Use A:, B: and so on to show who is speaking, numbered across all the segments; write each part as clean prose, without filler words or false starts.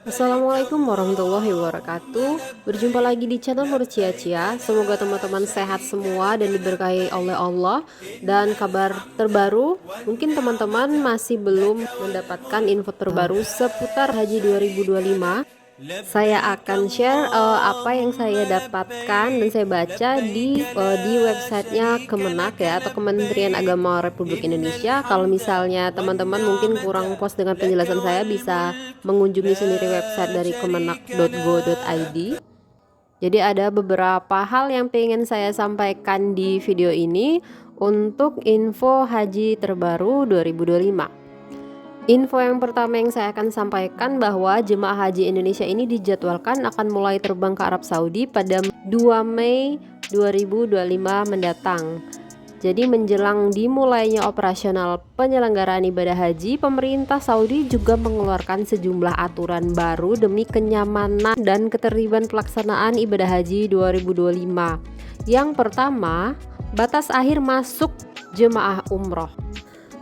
A: Assalamualaikum warahmatullahi wabarakatuh. Berjumpa lagi di channel Nur Cia Cia. Semoga teman-teman sehat semua dan diberkahi oleh Allah. Dan kabar terbaru, mungkin teman-teman masih belum mendapatkan info terbaru seputar Haji 2025. Saya akan share apa yang saya dapatkan dan saya baca di websitenya Kemenak ya, atau Kementerian Agama Republik Indonesia. Kalau misalnya teman-teman mungkin kurang puas dengan penjelasan, saya bisa mengunjungi sendiri website dari kemenak.go.id. Jadi ada beberapa hal yang pengen saya sampaikan di video ini untuk info haji terbaru 2025. Info yang pertama yang saya akan sampaikan bahwa jemaah haji Indonesia ini dijadwalkan akan mulai terbang ke Arab Saudi pada 2 Mei 2025 mendatang. Jadi menjelang dimulainya operasional penyelenggaraan ibadah haji, pemerintah Saudi juga mengeluarkan sejumlah aturan baru demi kenyamanan dan ketertiban pelaksanaan ibadah haji 2025. Yang pertama, batas akhir masuk jemaah umroh.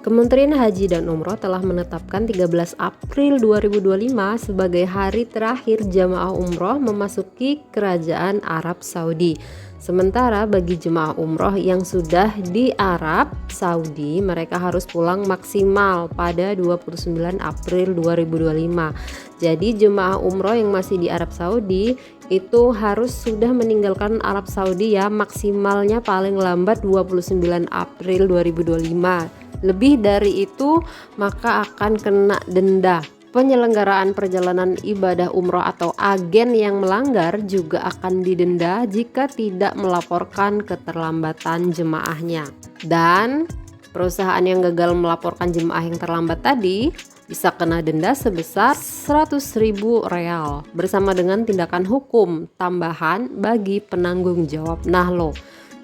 A: Kementerian Haji dan Umroh telah menetapkan 13 April 2025 sebagai hari terakhir jemaah umroh memasuki Kerajaan Arab Saudi. Sementara bagi jemaah umroh yang sudah di Arab Saudi, mereka harus pulang maksimal pada 29 April 2025. Jadi jemaah umroh yang masih di Arab Saudi itu harus sudah meninggalkan Arab Saudi ya, maksimalnya paling lambat 29 April 2025. Lebih dari itu maka akan kena denda. Penyelenggaraan perjalanan ibadah umroh atau agen yang melanggar juga akan didenda jika tidak melaporkan keterlambatan jemaahnya. Dan perusahaan yang gagal melaporkan jemaah yang terlambat tadi bisa kena denda sebesar 100.000 real bersama dengan tindakan hukum tambahan bagi penanggung jawab nahlo.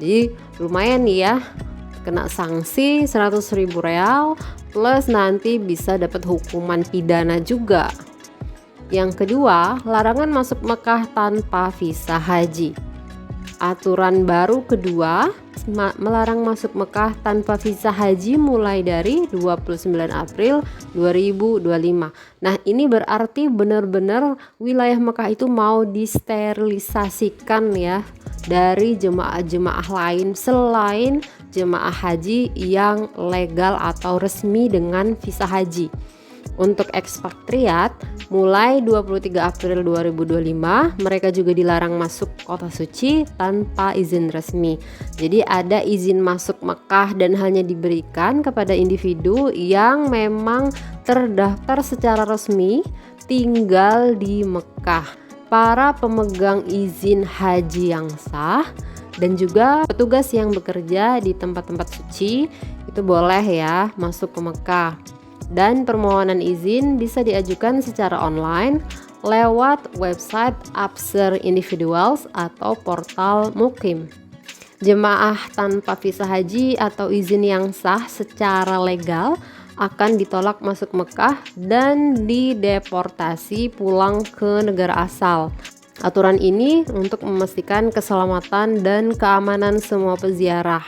A: Jadi lumayan nih ya, kena sanksi 100.000 real plus nanti bisa dapat hukuman pidana juga. Yang kedua, larangan masuk Mekah tanpa visa haji. Aturan baru kedua, melarang masuk Mekah tanpa visa haji mulai dari 29 April 2025. Nah, ini berarti benar-benar wilayah Mekah itu mau disterilisasikan ya dari jemaah-jemaah lain selain jemaah haji yang legal atau resmi dengan visa haji. Untuk ekspatriat, mulai 23 April 2025, mereka juga dilarang masuk kota suci tanpa izin resmi. Jadi ada izin masuk Mekah dan hanya diberikan kepada individu yang memang terdaftar secara resmi tinggal di Mekah. Para pemegang izin haji yang sah dan juga petugas yang bekerja di tempat-tempat suci itu boleh ya masuk ke Mekah. Dan permohonan izin bisa diajukan secara online lewat website Abser Individuals atau portal Mukim. Jemaah tanpa visa haji atau izin yang sah secara legal akan ditolak masuk Mekah dan dideportasi pulang ke negara asal. Aturan ini untuk memastikan keselamatan dan keamanan semua peziarah.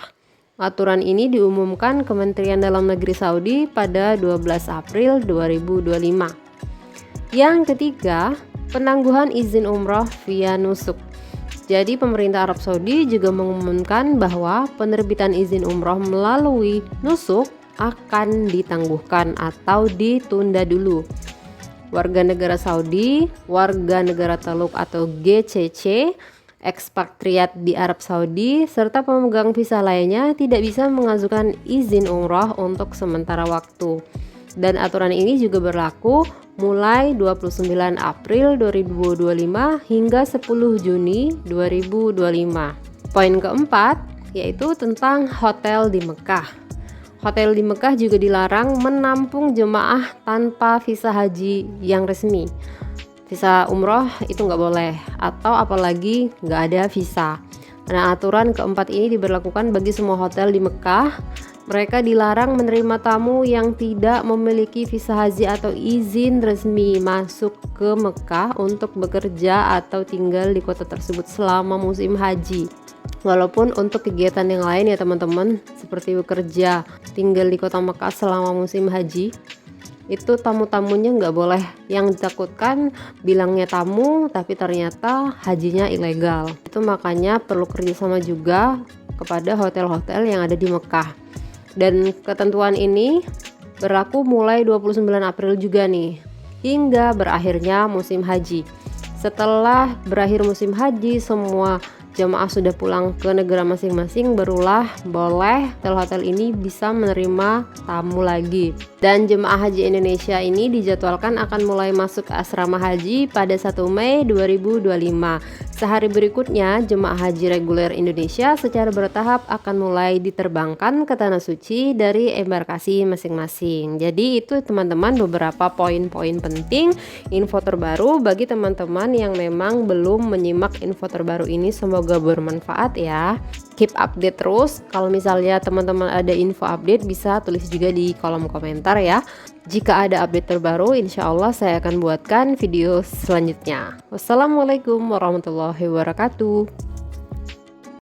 A: Aturan ini diumumkan Kementerian Dalam Negeri Saudi pada 12 April 2025. Yang ketiga, penangguhan izin umroh via nusuk. Jadi pemerintah Arab Saudi juga mengumumkan bahwa penerbitan izin umroh melalui nusuk akan ditangguhkan atau ditunda dulu. Warga negara Saudi, warga negara Teluk atau GCC, ekspatriat di Arab Saudi, serta pemegang visa lainnya tidak bisa mengajukan izin umroh untuk sementara waktu. Dan aturan ini juga berlaku mulai 29 April 2025 hingga 10 Juni 2025. Poin keempat yaitu tentang hotel di Mekah. Hotel di Mekah juga dilarang menampung jemaah tanpa visa haji yang resmi. Visa umroh itu nggak boleh, atau apalagi nggak ada visa. Nah, aturan keempat ini diberlakukan bagi semua hotel di Mekah. Mereka dilarang menerima tamu yang tidak memiliki visa haji atau izin resmi masuk ke Mekah untuk bekerja atau tinggal di kota tersebut selama musim haji. Walaupun untuk kegiatan yang lain ya teman-teman, seperti bekerja, tinggal di kota Mekah selama musim haji, itu tamu-tamunya nggak boleh yang ditakutkan bilangnya tamu tapi ternyata hajinya ilegal. Itu makanya perlu kerjasama juga kepada hotel-hotel yang ada di Mekah. Dan ketentuan ini berlaku mulai 29 April juga nih, hingga berakhirnya musim haji. Setelah berakhir musim haji, semua jamaah sudah pulang ke negara masing-masing, barulah boleh hotel-hotel ini bisa menerima tamu lagi. Dan jemaah haji Indonesia ini dijadwalkan akan mulai masuk ke asrama haji pada 1 Mei 2025. Sehari berikutnya, jemaah haji reguler Indonesia secara bertahap akan mulai diterbangkan ke Tanah Suci dari embarkasi masing-masing. Jadi itu teman-teman beberapa poin-poin penting, info terbaru bagi teman-teman yang memang belum menyimak info terbaru ini. Semoga bermanfaat ya. Keep update terus. Kalau misalnya teman-teman ada info update, bisa tulis juga di kolom komentar ya. Jika ada update terbaru, insya Allah saya akan buatkan video selanjutnya. Wassalamualaikum warahmatullahi wabarakatuh.